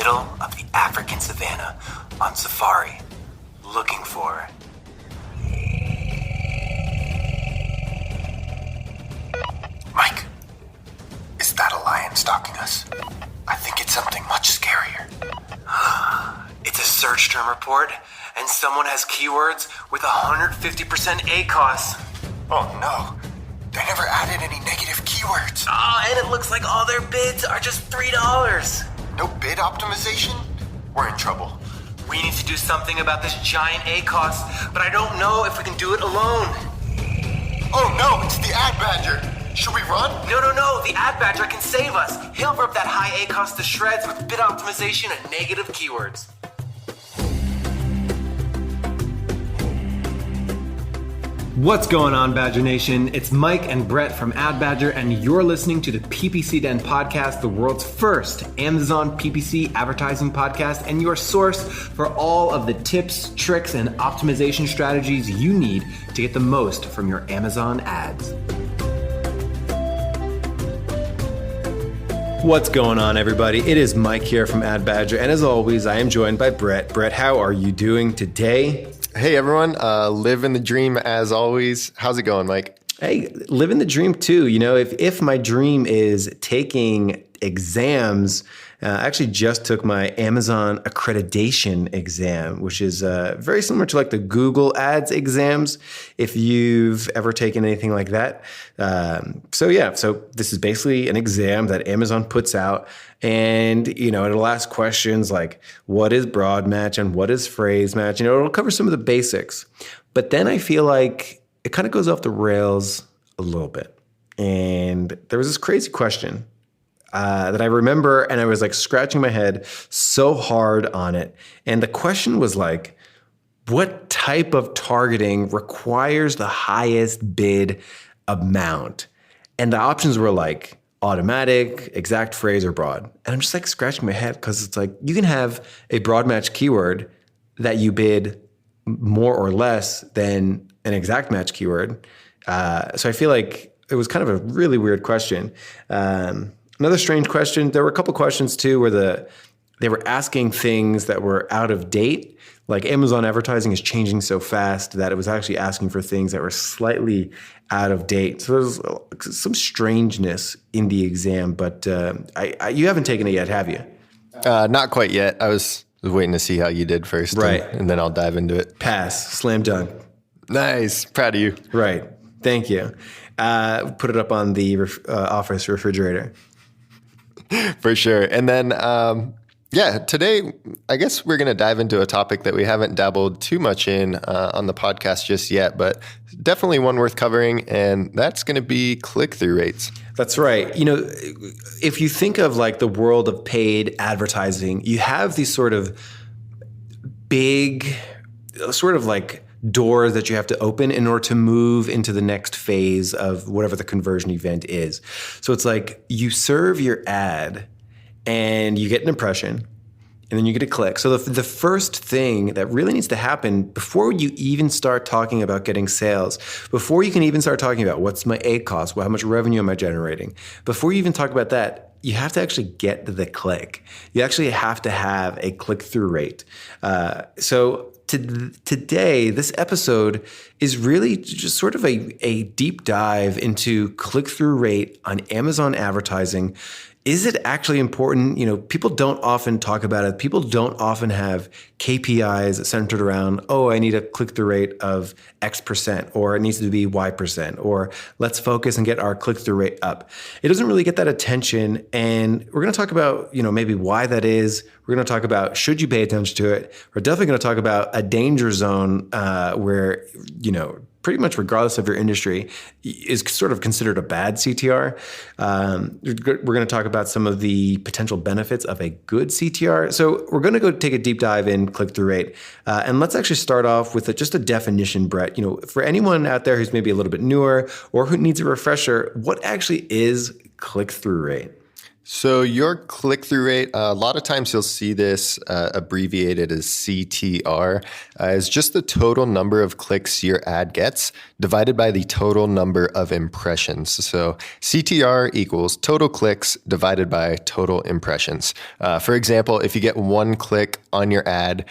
middle of the African savannah on safari, looking for... Mike, is that a lion stalking us? I think it's something much scarier. It's a search term report, and someone has keywords with 150% ACOS. Oh no, they never added any negative keywords. And it looks like all their bids are just $3. No bid optimization? We're in trouble. We need to do something about this giant ACOS, but I don't know if we can do it alone. Oh no, it's the ad badger. Should we run? No. The ad badger can save us. He'll rip that high ACOS to shreds with bid optimization and negative keywords. What's going on, Badger Nation? It's Mike and Brett from Ad Badger, and you're listening to the PPC Den Podcast, the world's first Amazon PPC advertising podcast, and your source for all of the tips, tricks, and optimization strategies you need to get the most from your Amazon ads. What's going on, everybody? It is Mike here from Ad Badger, and as always, I am joined by Brett. Brett, how are you doing today? Hey, everyone. Living the dream as always. How's it going, Mike? Hey, living the dream too. You know, if my dream is taking exams, I actually just took my Amazon Accreditation exam, which is very similar to like the Google Ads exams, if you've ever taken anything like that. So this is basically an exam that Amazon puts out. And, you know, it'll ask questions like, what is broad match and what is phrase match? You know, it'll cover some of the basics. But then I feel like it kind of goes off the rails a little bit. And there was this crazy question that I remember, and I was like scratching my head so hard on it. And the question was like, what type of targeting requires the highest bid amount? And the options were like automatic, exact phrase, or broad. And I'm just like scratching my head because it's like you can have a broad match keyword that you bid more or less than an exact match keyword. So I feel like it was kind of a really weird question. Another strange question, there were a couple questions too where they were asking things that were out of date. Like Amazon advertising is changing so fast that it was actually asking for things that were slightly out of date. So there's some strangeness in the exam, but you haven't taken it yet, have you? Not quite yet. I was waiting to see how you did first, right? And then I'll dive into it. Pass, slam dunk. Nice, proud of you. Right, thank you. Put it up on the office refrigerator. For sure. And then, today, I guess we're going to dive into a topic that we haven't dabbled too much in on the podcast just yet, but definitely one worth covering, and that's going to be click-through rates. That's right. You know, if you think of like the world of paid advertising, you have these sort of big, sort of like doors that you have to open in order to move into the next phase of whatever the conversion event is. So it's like you serve your ad and you get an impression and then you get a click. So the first thing that really needs to happen before you even start talking about getting sales, before you can even start talking about what's my ACOS, how much revenue am I generating, before you even talk about that, you have to actually get the click. You actually have to have a click-through rate. Today, this episode is really just sort of a deep dive into click-through rate on Amazon advertising. Is it actually important? You know, people don't often talk about it. People don't often have KPIs centered around, oh, I need a click-through rate of X percent, or it needs to be Y percent, or let's focus and get our click-through rate up. It doesn't really get that attention. And we're going to talk about, you know, maybe why that is. We're going to talk about, should you pay attention to it? We're definitely going to talk about a danger zone where, you know, pretty much regardless of your industry, is sort of considered a bad CTR. We're going to talk about some of the potential benefits of a good CTR. So we're going to go take a deep dive in click-through rate. And let's actually start off with just a definition, Brett. You know, for anyone out there who's maybe a little bit newer or who needs a refresher, what actually is click-through rate? So your click-through rate, a lot of times you'll see this abbreviated as CTR, is just the total number of clicks your ad gets divided by the total number of impressions. So CTR equals total clicks divided by total impressions. For example, if you get 1 click on your ad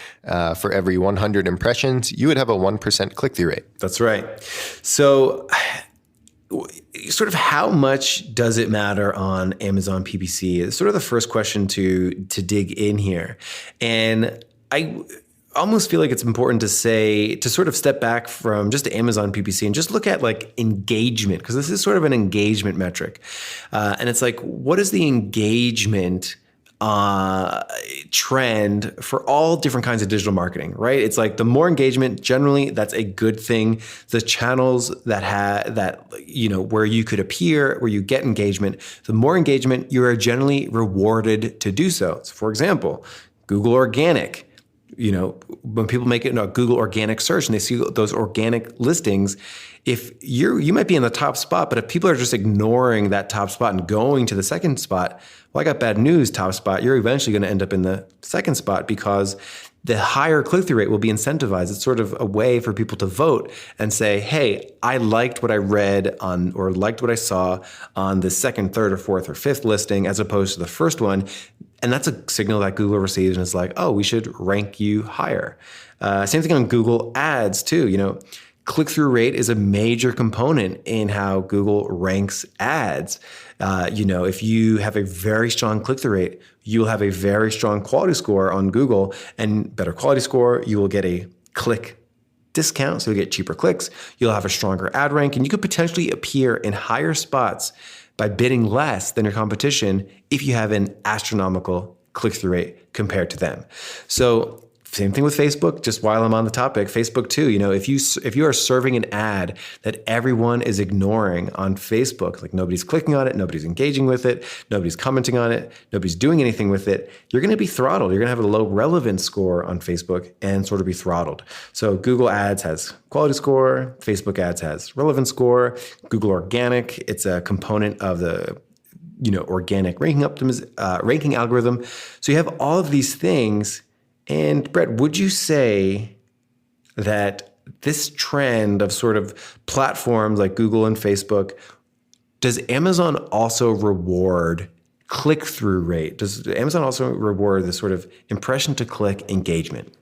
for every 100 impressions, you would have a 1% click-through rate. That's right. So sort of how much does it matter on Amazon PPC is sort of the first question to dig in here. And I almost feel like it's important to say, to sort of step back from just Amazon PPC and just look at like engagement, because this is sort of an engagement metric. And it's like, what is the engagement trend for all different kinds of digital marketing, right? It's like the more engagement, generally, that's a good thing. The channels where you could appear, where you get engagement, the more engagement, you are generally rewarded to do so. So for example, Google Organic. When people make it a Google organic search and they see those organic listings, if you might be in the top spot, but if people are just ignoring that top spot and going to the second spot, well, I got bad news, top spot. You're eventually going to end up in the second spot because the higher click-through rate will be incentivized. It's sort of a way for people to vote and say, hey, I liked what I read on or liked what I saw on the second, third, or fourth, or fifth listing as opposed to the first one. And that's a signal that Google receives and is like, oh, we should rank you higher. Same thing on Google Ads too. Click-through rate is a major component in how Google ranks ads. If you have a very strong click-through rate, you will have a very strong quality score on Google, and better quality score, you will get a click discount, so you'll get cheaper clicks. You'll have a stronger ad rank, and you could potentially appear in higher spots by bidding less than your competition if you have an astronomical click-through rate compared to them. So same thing with Facebook, just while I'm on the topic, Facebook too. If you are serving an ad that everyone is ignoring on Facebook, like nobody's clicking on it, nobody's engaging with it, nobody's commenting on it, nobody's doing anything with it, you're going to be throttled. You're going to have a low relevance score on Facebook and sort of be throttled. So Google Ads has quality score, Facebook Ads has relevance score, Google Organic, it's a component of the organic ranking algorithm. So you have all of these things. And Brett, would you say that this trend of sort of platforms like Google and Facebook, does Amazon also reward click-through rate? Does Amazon also reward the sort of impression to click engagement?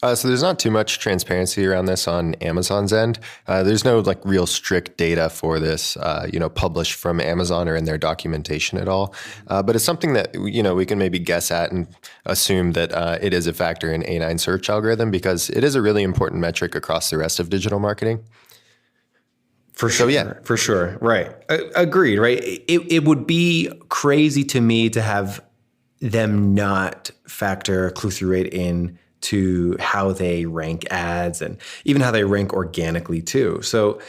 So there's not too much transparency around this on Amazon's end. There's no real strict data for this, published from Amazon or in their documentation at all. But it's something that, we can maybe guess at and assume that it is a factor in A9 search algorithm because it is a really important metric across the rest of digital marketing. For sure. So, yeah. For sure. Right. Agreed. Right. It would be crazy to me to have them not factor click-through rate in to how they rank ads and even how they rank organically too. So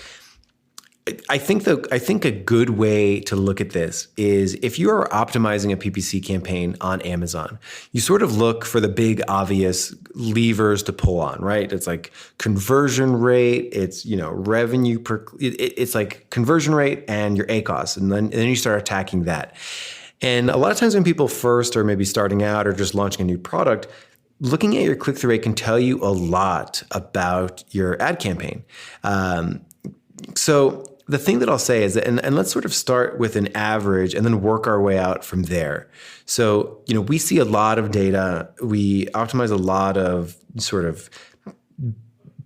I think a good way to look at this is if you are optimizing a PPC campaign on Amazon, you sort of look for the big obvious levers to pull on, right? It's like conversion rate, it's revenue per, it's like conversion rate and your ACoS, and then you start attacking that. And a lot of times when people first are maybe starting out or just launching a new product, looking at your click-through rate can tell you a lot about your ad campaign. So the thing that I'll say is that, and let's sort of start with an average and then work our way out from there. So, we see a lot of data. We optimize a lot of sort of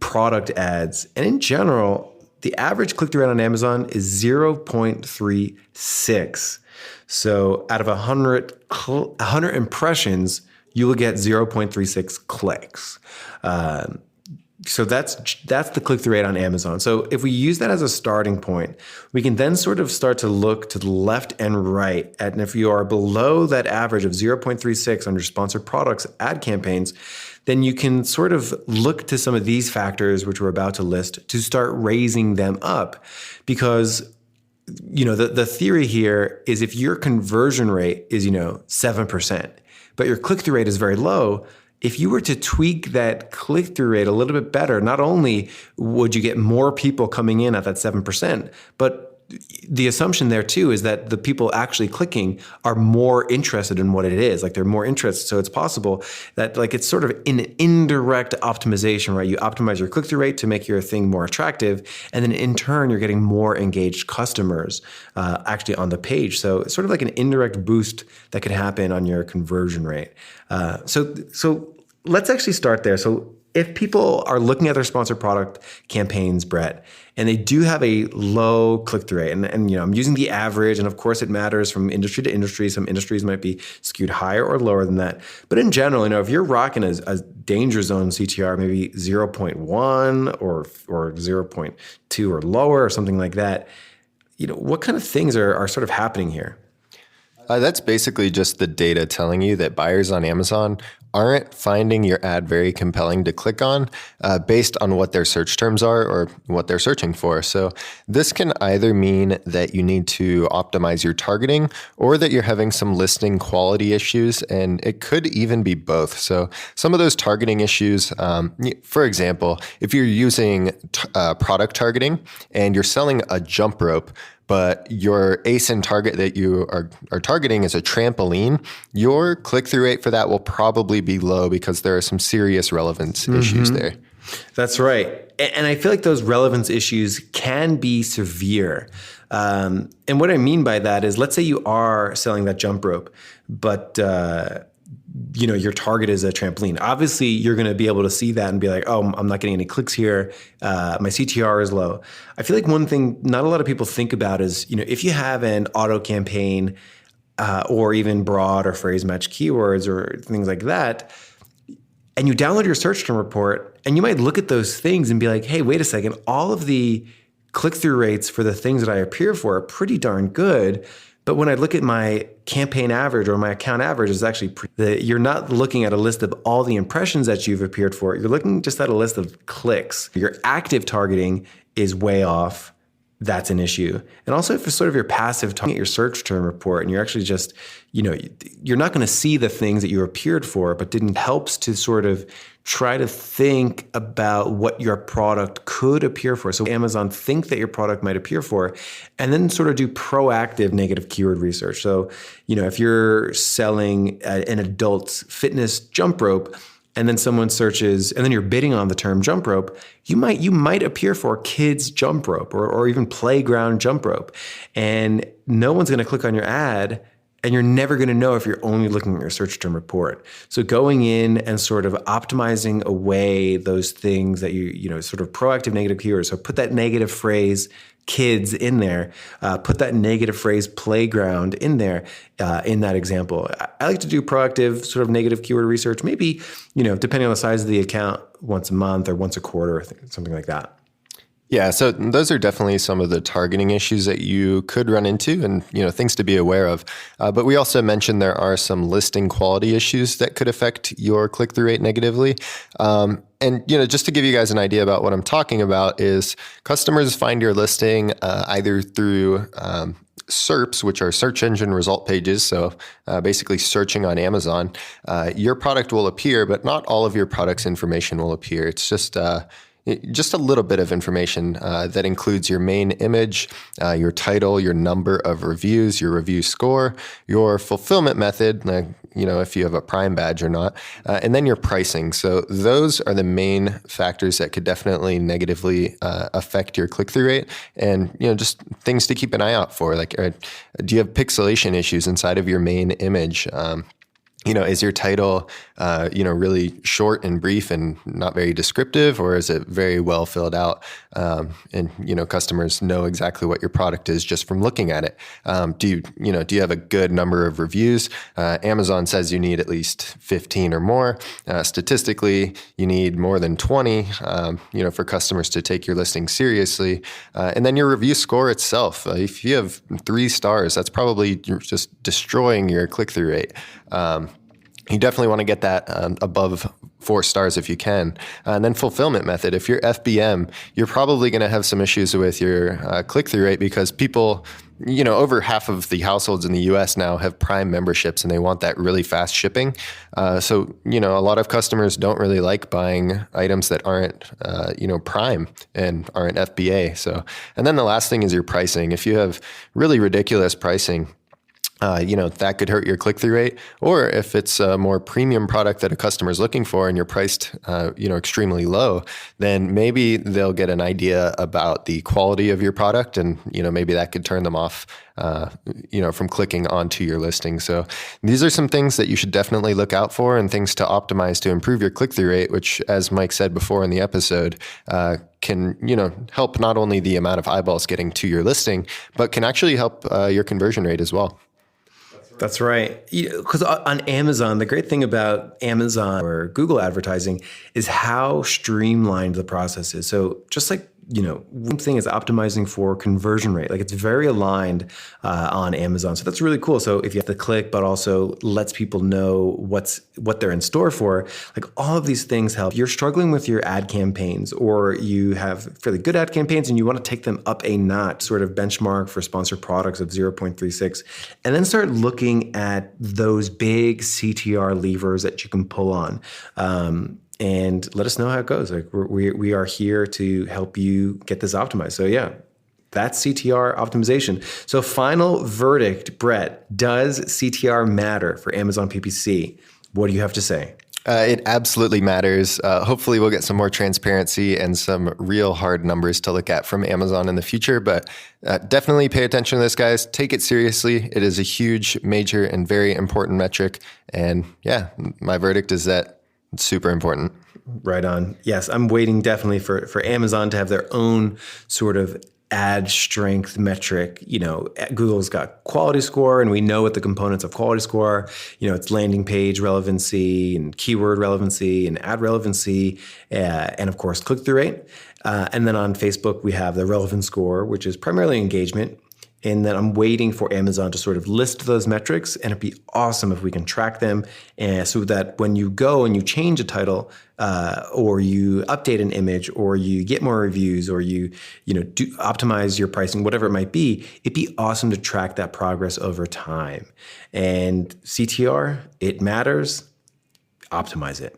product ads. And in general, the average click-through rate on Amazon is 0.36. So out of 100 impressions, you will get 0.36 clicks. So that's the click-through rate on Amazon. So if we use that as a starting point, we can then sort of start to look to the left and right. And if you are below that average of 0.36 on your sponsored products ad campaigns, then you can sort of look to some of these factors, which we're about to list, to start raising them up. Because the theory here is if your conversion rate is 7%, but your click-through rate is very low, if you were to tweak that click-through rate a little bit better, not only would you get more people coming in at that 7%, but the assumption there too is that the people actually clicking are more interested in what it is. Like they're more interested. So it's possible that like it's sort of an indirect optimization, right? You optimize your click-through rate to make your thing more attractive. And then in turn, you're getting more engaged customers actually on the page. So it's sort of like an indirect boost that could happen on your conversion rate. So let's actually start there. So if people are looking at their sponsored product campaigns, Brett, and they do have a low click-through rate, and I'm using the average, and of course it matters from industry to industry. Some industries might be skewed higher or lower than that. But in general, if you're rocking a danger zone CTR, maybe 0.1 or 0.2 or lower or something like that, what kind of things are sort of happening here? That's basically just the data telling you that buyers on Amazon aren't finding your ad very compelling to click on based on what their search terms are or what they're searching for. So this can either mean that you need to optimize your targeting or that you're having some listing quality issues, and it could even be both. So some of those targeting issues, for example, if you're using product targeting and you're selling a jump rope, but your ASIN target that you are targeting is a trampoline, your click-through rate for that will probably be low because there are some serious relevance issues there. That's right. And I feel like those relevance issues can be severe. And what I mean by that is, let's say you are selling that jump rope, but your target is a trampoline. Obviously, you're going to be able to see that and be like, oh, I'm not getting any clicks here. My CTR is low. I feel like one thing not a lot of people think about is, if you have an auto campaign or even broad or phrase match keywords or things like that, and you download your search term report, and you might look at those things and be like, hey, wait a second, all of the click-through rates for the things that I appear for are pretty darn good. But when I look at my campaign average or my account average, is actually you're not looking at a list of all the impressions that you've appeared for. You're looking just at a list of clicks. Your active targeting is way off. That's an issue. And also if it's sort of your passive targeting at your search term report, and you're actually just, you're not going to see the things that you appeared for, but it helps to sort of try to think about what your product could appear for. So Amazon think that your product might appear for, and then sort of do proactive negative keyword research. So, if you're selling an adult fitness jump rope, and then someone searches, and then you're bidding on the term jump rope, you might appear for kids jump rope or even playground jump rope. And no one's going to click on your ad, and you're never going to know if you're only looking at your search term report. So going in and sort of optimizing away those things that sort of proactive negative keywords. So put that negative phrase kids in there, put that negative phrase playground in there in that example. I like to do proactive sort of negative keyword research, maybe, depending on the size of the account, once a month or once a quarter or something like that. Yeah, so those are definitely some of the targeting issues that you could run into and, things to be aware of. But we also mentioned there are some listing quality issues that could affect your click-through rate negatively. And, just to give you guys an idea about what I'm talking about is customers find your listing either through SERPs, which are search engine result pages. So basically searching on Amazon, your product will appear, but not all of your product's information will appear. It's just a little bit of information that includes your main image, your title, your number of reviews, your review score, your fulfillment method, if you have a Prime badge or not, and then your pricing. So those are the main factors that could definitely negatively affect your click-through rate. And, just things to keep an eye out for, like, do you have pixelation issues inside of your main image? Is your title, really short and brief and not very descriptive, or is it very well filled out? And customers know exactly what your product is just from looking at it. Do you have a good number of reviews? Amazon says you need at least 15 or more. Statistically, you need more than 20, for customers to take your listing seriously. And then your review score itself. If you have 3 stars, that's probably just destroying your click-through rate. You definitely want to get that above 4 stars if you can. And then fulfillment method. If you're FBM, you're probably going to have some issues with your click-through rate because people over half of the households in the US now have Prime memberships and they want that really fast shipping. So, a lot of customers don't really like buying items that aren't, Prime and aren't FBA. So, and then the last thing is your pricing. If you have really ridiculous pricing, that could hurt your click-through rate. Or if it's a more premium product that a customer is looking for and you're priced, extremely low, then maybe they'll get an idea about the quality of your product, and maybe that could turn them off, from clicking onto your listing. So these are some things that you should definitely look out for and things to optimize to improve your click-through rate, which, as Mike said before in the episode, can help not only the amount of eyeballs getting to your listing, but can actually help your conversion rate as well. That's right. Because on Amazon, the great thing about Amazon or Google advertising is how streamlined the process is. So just like, one thing is optimizing for conversion rate. Like it's very aligned on Amazon. So that's really cool. So if you have to click, but also lets people know what they're in store for, like all of these things help. You're struggling with your ad campaigns, or you have fairly good ad campaigns and you want to take them up a notch, sort of benchmark for sponsored products of 0.36, and then start looking at those big CTR levers that you can pull on. And let us know how it goes. Like we are here to help you get this optimized. So yeah, that's CTR optimization. So final verdict, Brett, does CTR matter for Amazon PPC? What do you have to say? It absolutely matters. Hopefully we'll get some more transparency and some real hard numbers to look at from Amazon in the future, but definitely pay attention to this, guys. Take it seriously. It is a huge, major, and very important metric. And yeah, my verdict is that it's super important. Right on. Yes, I'm waiting definitely for Amazon to have their own sort of ad strength metric. Google's got quality score, and we know what the components of quality score are. It's landing page relevancy and keyword relevancy and ad relevancy, and of course, click-through rate. And then on Facebook, we have the relevance score, which is primarily engagement. And then I'm waiting for Amazon to sort of list those metrics, and it'd be awesome if we can track them, and so that when you go and you change a title, or you update an image, or you get more reviews, or you do optimize your pricing, whatever it might be, it'd be awesome to track that progress over time. And CTR, it matters. Optimize it.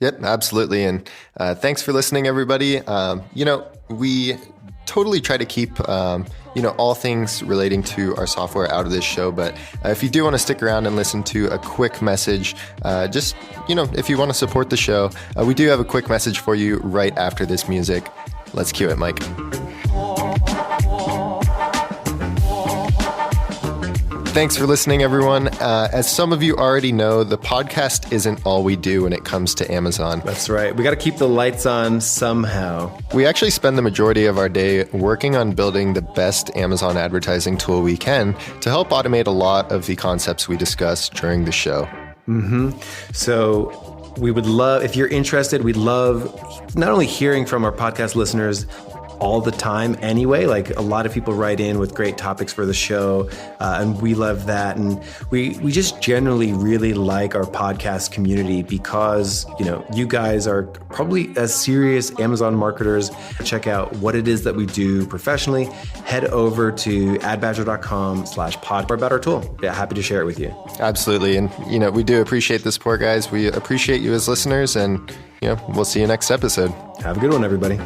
Yep, absolutely. And thanks for listening, everybody. We totally try to keep all things relating to our software out of this show. But if you do want to stick around and listen to a quick message, if you want to support the show, we do have a quick message for you right after this music. Let's cue it, Mike. Thanks for listening, everyone. As some of you already know, the podcast isn't all we do when it comes to Amazon. That's right. We got to keep the lights on somehow. We actually spend the majority of our day working on building the best Amazon advertising tool we can to help automate a lot of the concepts we discuss during the show. Mm-hmm. So we would love, if you're interested, we'd love not only hearing from our podcast listeners all the time anyway. Like a lot of people write in with great topics for the show, and we love that. And we just generally really like our podcast community because, you guys are probably as serious Amazon marketers. Check out what it is that we do professionally. Head over to adbadger.com/pod about our tool. Yeah, happy to share it with you. Absolutely. And, we do appreciate the support, guys. We appreciate you as listeners, and, we'll see you next episode. Have a good one, everybody.